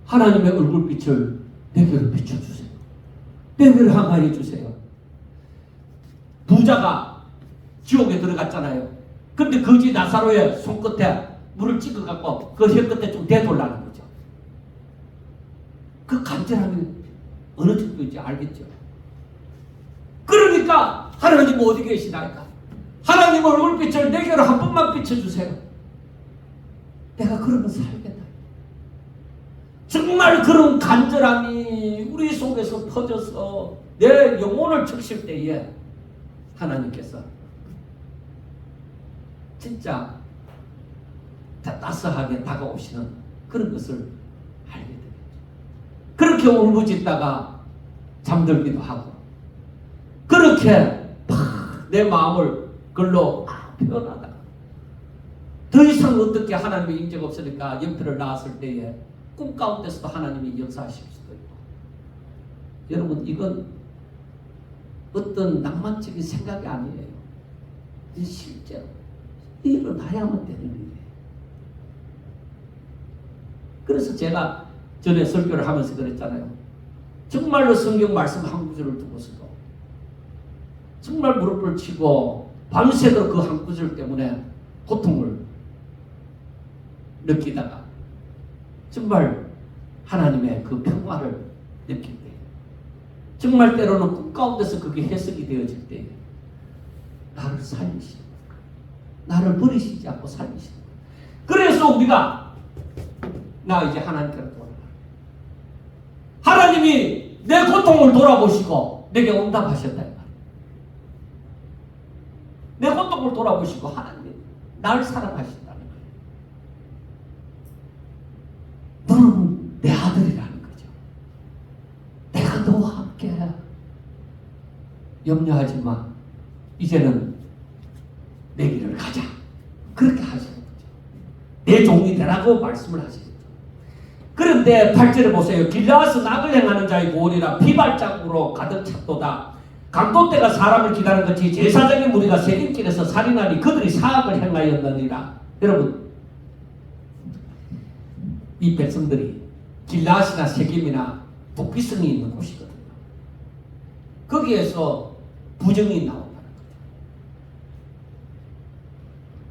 하나님의 얼굴빛을 내게로 비춰주세요. 내게로 향하여 주세요. 부자가 지옥에 들어갔잖아요. 근데 거지 나사로의 손끝에 물을 찍어갖고 그 혀끝에 좀 대돌라는 거죠. 그 간절함이 어느 정도인지 알겠죠. 그러니까 하나님 어디 계시나이까? 하나님 얼굴빛을 내게로 한 번만 비춰주세요. 내가 그러면 살겠다. 정말 그런 간절함이 우리 속에서 퍼져서 내 영혼을 적실 때에 하나님께서 진짜 따스하게 다가오시는 그런 것을 알게 됩니다. 그렇게 울부짖다가 잠들기도 하고 그렇게 내 마음을 글로 표현하다가 더 이상 어떻게 하나님의 임재가 없으니까 연필을 놨을 때에 꿈 가운데서도 하나님이 역사하실 수도 있고 여러분 이건 어떤 낭만적인 생각이 아니에요. 실제로 일어나야만 되는 일이에요. 그래서 제가 전에 설교를 하면서 그랬잖아요. 정말로 성경 말씀 한 구절을 두고서도 정말 무릎을 치고 밤새도록 그 한 구절 때문에 고통을 느끼다가 정말 하나님의 그 평화를 느낄 때 정말 때로는 꿈 가운데서 그게 해석이 되어질 때 나를 살리시는 나를 버리시지 않고 살리시는 그래서 우리가 나 이제 하나님께로 돌아가 하나님이 내 고통을 돌아보시고 내게 응답하셨다 이 말이에요. 내 고통을 돌아보시고 하나님이 나를 사랑하신다는 거예요. 너는 내 아들이라는 거죠. 내가 너와 함께 염려하지 마. 이제는 내 길을 가자. 그렇게 하시는 거죠. 내 종이 되라고 말씀을 하시는 거죠. 그런데 8절에 보세요. 길라스 낙을 행하는 자의 고리라 피발자국으로 가득 찼도다. 강도 때가 사람을 기다리는 것이 제사장의 무리가 세겜길에서 살인하니 그들이 사악을 행하였느니라. 여러분 이 백성들이 길라스나 세겜이나 도피성이 있는 곳이거든요. 거기에서 부정이 나온다는 거죠.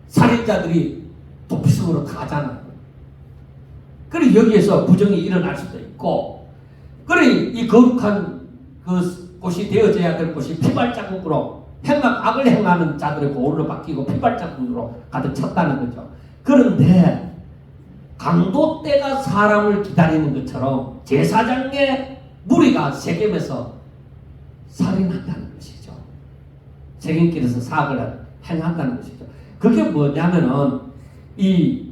살인자들이 도피성으로 가잖아요. 그래 여기에서 부정이 일어날 수도 있고 그래 이 거룩한 그 곳이 되어져야 될 곳이 피발자국으로 악을 행하는 자들의 고울로 바뀌고 피발자국으로 가득 찼다는 거죠. 그런데 강도 때가 사람을 기다리는 것처럼 제사장의 무리가 세겜에서 살인한다는 것이죠. 세겜길에서 사악을 행한다는 것이죠. 그게 뭐냐면은 이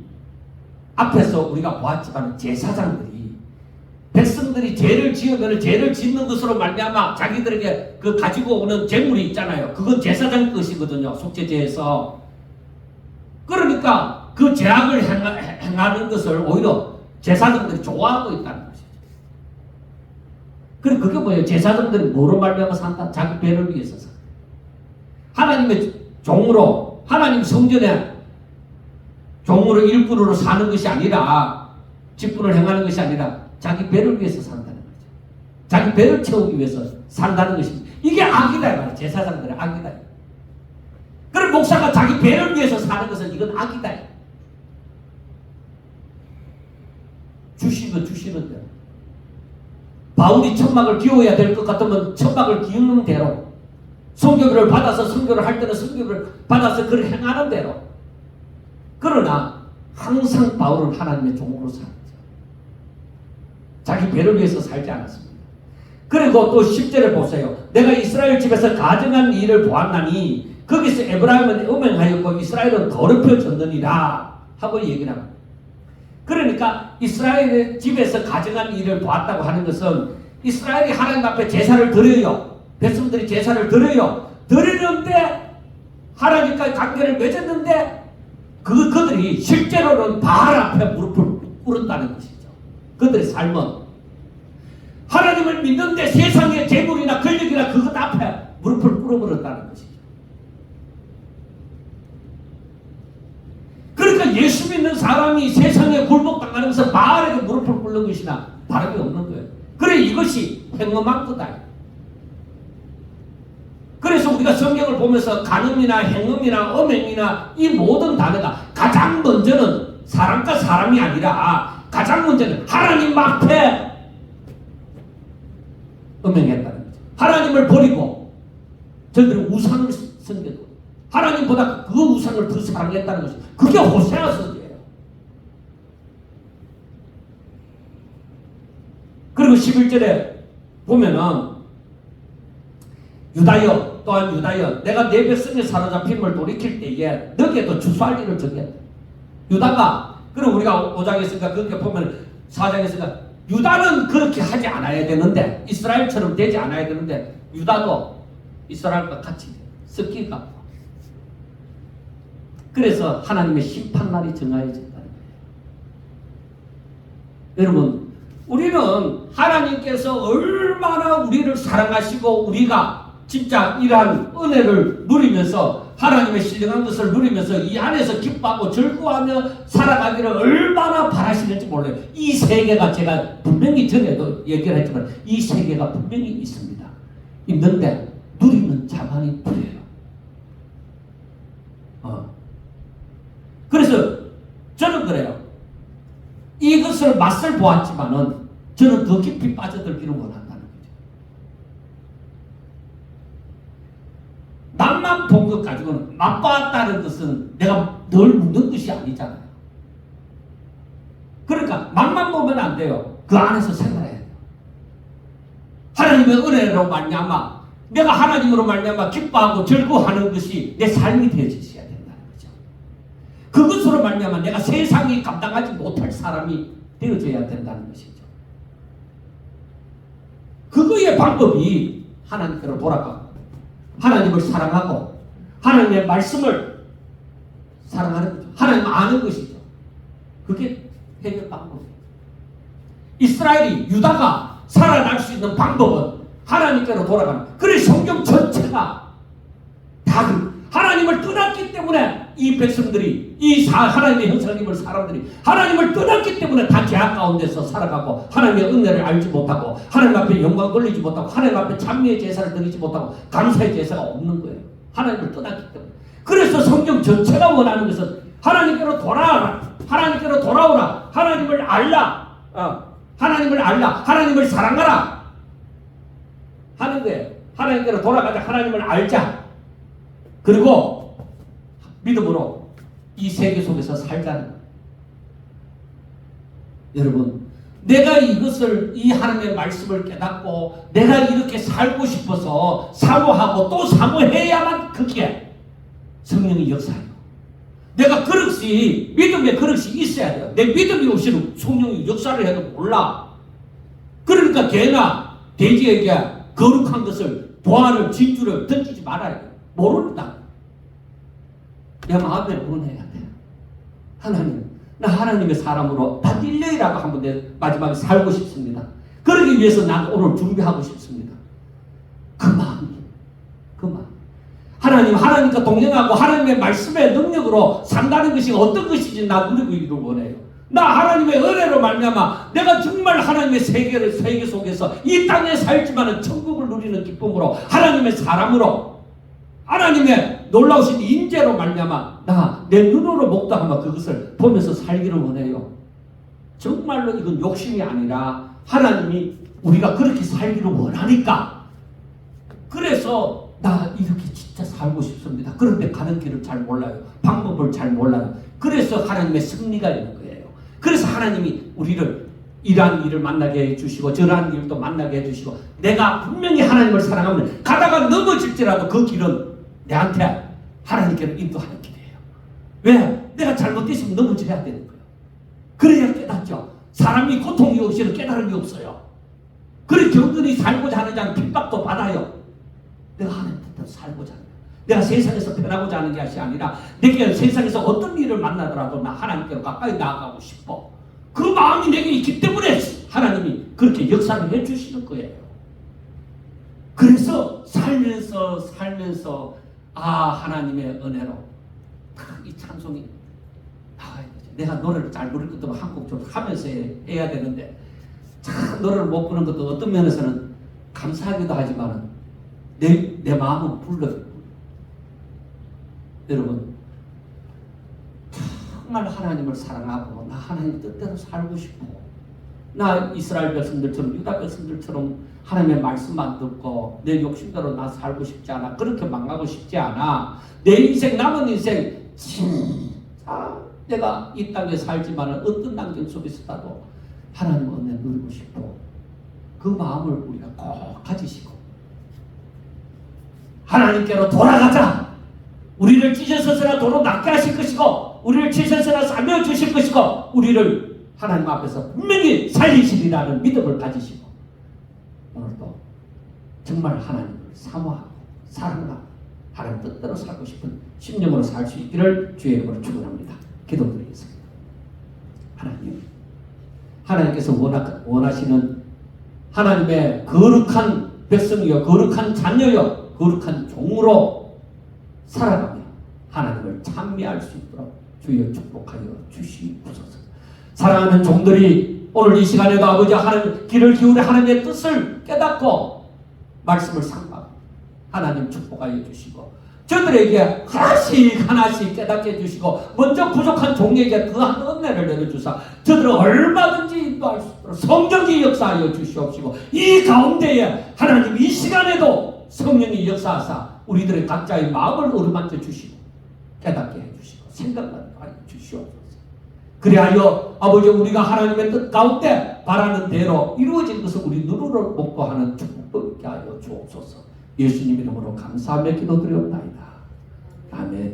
앞에서 우리가 보았지만 제사장들이 백성들이 죄를 지으면 죄를 짓는 것으로 말미암아 자기들에게 그 가지고 오는 재물이 있잖아요. 그건 제사장 것이거든요. 속죄제에서 그러니까 그 죄악을 행하는 것을 오히려 제사장들이 좋아하고 있다는 것이죠. 그리고 그게 뭐예요? 제사장들이 뭐로 말미암아 산다? 자기 배를 위해서 산다. 하나님의 종으로, 하나님 성전에 종으로 일꾼으로 사는 것이 아니라, 직분을 행하는 것이 아니라 자기 배를 위해서 산다는 거죠. 자기 배를 채우기 위해서 산다는 것입니다. 이게 악이다 말이에요. 제사장들의 악이다. 그럼 목사가 자기 배를 위해서 사는 것은 이건 악이다. 주시면 주시는 대로. 바울이 천막을 기워야 될 것 같으면 천막을 기우는 대로, 선교를 받아서 선교를 할 때는 선교를 받아서 그를 행하는 대로. 그러나 항상 바울은 하나님의 종으로 살았죠. 자기 배를 위해서 살지 않았습니다. 그리고 또 10절에 보세요. 내가 이스라엘 집에서 가증한 일을 보았나니 거기서 에브라임은 음행하였고 이스라엘은 더럽혀졌느니라 하고 얘기를 합니다. 그러니까 이스라엘의 집에서 가증한 일을 보았다고 하는 것은 이스라엘이 하나님 앞에 제사를 드려요. 백성들이 제사를 드려요. 드리는데 하나님과 관계를 맺었는데 그들이 실제로는 바알 앞에 무릎을 꿇었다는 것이죠. 그들의 삶은 하나님을 믿는데 세상의 재물이나 권력이나 그것 앞에 무릎을 꿇어버렸다는 것이죠. 그러니까 예수 믿는 사람이 세상에 굴복당하면서 바알에게 무릎을 꿇는 것이나 다름이 없는 거예요. 그래 이것이 행음한 거다. 그래서 우리가 성경을 보면서 간음이나 행음이나 음행이나 이 모든 단어가 가장 먼저는 사람과 사람이 아니라 가장 먼저는 하나님 앞에 음행했다는 거죠. 하나님을 버리고 저들은 우상을 섬겼고 하나님보다 그 우상을 더 사랑했다는 것이 그게 호세아 서기예요. 그리고 11절에 보면은 유다여 또한 유다여 내가 내 백성의 사로잡힘을 돌이킬 때에 너에게도 주수할 일을 정했다. 유다가 그리고 우리가 5장에서가 그렇게 보면 4장에서가 유다는 그렇게 하지 않아야 되는데 이스라엘처럼 되지 않아야 되는데 유다도 이스라엘과 같이 섞이가 그래서 하나님의 심판날이 정하여졌다는 거예요. 여러분 우리는 하나님께서 얼마나 우리를 사랑하시고 우리가 진짜 이러한 은혜를 누리면서 하나님의 신령한 것을 누리면서 이 안에서 기뻐하고 즐거워하며 살아가기를 얼마나 바라시는지 몰라요. 이 세계가 제가 분명히 전에도 얘기를 했지만 이 세계가 분명히 있습니다. 있는데 누리는 자만이 부려요. 그래서 저는 그래요. 이것을 맛을 보았지만은 저는 더 깊이 빠져들기를 원한다는 거죠. 맛만 본 것 가지고는 맛봤다는 것은 내가 늘 묻는 것이 아니잖아요. 그러니까 맛만 보면 안 돼요. 그 안에서 생활해야 돼요. 하나님의 은혜로 말미암아 내가 하나님으로 말미암아 기뻐하고 즐거워하는 것이 내 삶이 되어지셔야 된다는 거죠. 그것으로 말미암아 내가 세상이 감당하지 못할 사람이 되어져야 된다는 것이죠. 그거의 방법이 하나님께로 돌아가고 하나님을 사랑하고 하나님의 말씀을 사랑하는 거죠. 하나님 아는 것이죠. 그게 해결 방법이에요. 이스라엘이 유다가 살아날 수 있는 방법은 하나님께로 돌아가는. 그래 성경 전체가 다 하나님을 떠났기 때문에 이 백성들이 하나님의 형상을 입은 사람들이 하나님을 떠났기 때문에 다 죄악 가운데서 살아가고 하나님의 은혜를 알지 못하고 하나님 앞에 영광 돌리지 못하고 하나님 앞에 찬미의 제사를 드리지 못하고 감사의 제사가 없는 거예요. 하나님을 떠났기 때문에. 그래서 성경 전체가 원하는 것은 하나님께로 돌아와라. 하나님께로 돌아오라. 하나님을 알라. 하나님을 알라. 하나님을 사랑하라. 하는 거예요. 하나님께로 돌아가자. 하나님을 알자. 그리고 믿음으로 이 세계 속에서 살자는 거예요. 여러분, 내가 이 하나님의 말씀을 깨닫고 내가 이렇게 살고 싶어서 사모하고 또 사모해야만 그게 성령의 역사예요. 내가 그릇이 믿음의 그릇이 있어야 돼요. 내 믿음이 없이는 성령의 역사를 해도 몰라. 그러니까 개나 돼지에게 거룩한 것을 보아를 진주를 던지지 말아야 돼요. 모릅니다. 내 마음에 원해야 돼요. 하나님, 나 하나님의 사람으로 단 1년이라고 한번 내 마지막에 살고 싶습니다. 그러기 위해서 난 오늘 준비하고 싶습니다. 그 마음. 하나님과 동행하고 하나님의 말씀의 능력으로 산다는 것이 어떤 것인지 나 누리기를 원해요. 나 하나님의 은혜로 말미암아 내가 정말 하나님의 세계 속에서 이 땅에 살지만은 천국을 누리는 기쁨으로 하나님의 사람으로 하나님의 놀라우신 인재로 말미암아 나 내 눈으로 목도하며 그것을 보면서 살기를 원해요. 정말로 이건 욕심이 아니라 하나님이 우리가 그렇게 살기를 원하니까 그래서 나 이렇게 진짜 살고 싶습니다. 그런데 가는 길을 잘 몰라요. 방법을 잘 몰라요. 그래서 하나님의 승리가 있는 거예요. 그래서 하나님이 우리를 이러한 일을 만나게 해주시고 저러한 일도 만나게 해주시고 내가 분명히 하나님을 사랑하면 가다가 넘어질지라도 그 길은 내한테 하나님께로 인도하는 길이에요. 왜? 내가 잘못됐으면 넘어져야 되는 거예요. 그래야 깨닫죠. 사람이 고통이 없이는 깨달음이 없어요. 그래 경건히 살고자 하는 자는 핍박도 받아요. 내가 하나님 뜻대로 살고자 하는 거예요. 내가 세상에서 변하고자 하는 것이 아니라 내게 세상에서 어떤 일을 만나더라도 나 하나님께로 가까이 나아가고 싶어. 그 마음이 내게 있기 때문에 하나님이 그렇게 역사를 해주시는 거예요. 그래서 살면서 하나님의 은혜로 이 찬송이 나와야 되죠. 내가 노래를 잘 부를 것도 한곡 좀 하면서 해야 되는데 참 노래를 못 부는 것도 어떤 면에서는 감사하기도 하지만 내 마음은 불러요. 여러분 정말 하나님을 사랑하고 나 하나님 뜻대로 살고 싶어. 나 이스라엘 백성들처럼 유다 백성들처럼 하나님의 말씀만 듣고 내 욕심대로 나 살고 싶지 않아. 그렇게 망하고 싶지 않아. 내 인생 남은 인생 진짜 내가 이 땅에 살지만 어떤 난경 속에서라도 하나님 은혜 누리고 싶어. 그 마음을 우리가 꼭 가지시고 하나님께로 돌아가자. 우리를 찢어서서라도 낫게 하실 것이고 우리를 찢어서라 살려 주실 것이고 우리를 하나님 앞에서 분명히 살리시리라는 믿음을 가지시고 오늘도 정말 하나님을 사모하고 사랑하고 하나님 뜻대로 살고 싶은 심령으로 살 수 있기를 주의 이름으로 축원합니다. 기도드리겠습니다. 하나님께서 원하시는 하나님의 거룩한 백성이요 거룩한 자녀요 거룩한 종으로 살아가며 하나님을 찬미할 수 있도록 주여 축복하여 주시옵소서. 사랑하는 종들이 오늘 이 시간에도 아버지 하나님 귀를 기울여 하나님의 뜻을 깨닫고 말씀을 상고하고 하나님 축복하여 주시고 저들에게 하나씩 깨닫게 해주시고 먼저 부족한 종에게 더한 은혜를 내려주사 저들은 얼마든지 인도할 수 있도록 성령이 역사하여 주시옵시고 이 가운데에 하나님 이 시간에도 성령이 역사하사 우리들의 각자의 마음을 어루만져 주시고 깨닫게 해주시고 생각나게 하여 주시옵소서. 그리하여 아버지 우리가 하나님의 뜻 가운데 바라는 대로 이루어진 것을 우리 눈으로 목도하는 축복도 있게 하여 주옵소서. 예수님 이름으로 감사하며 기도드리옵나이다. 아멘.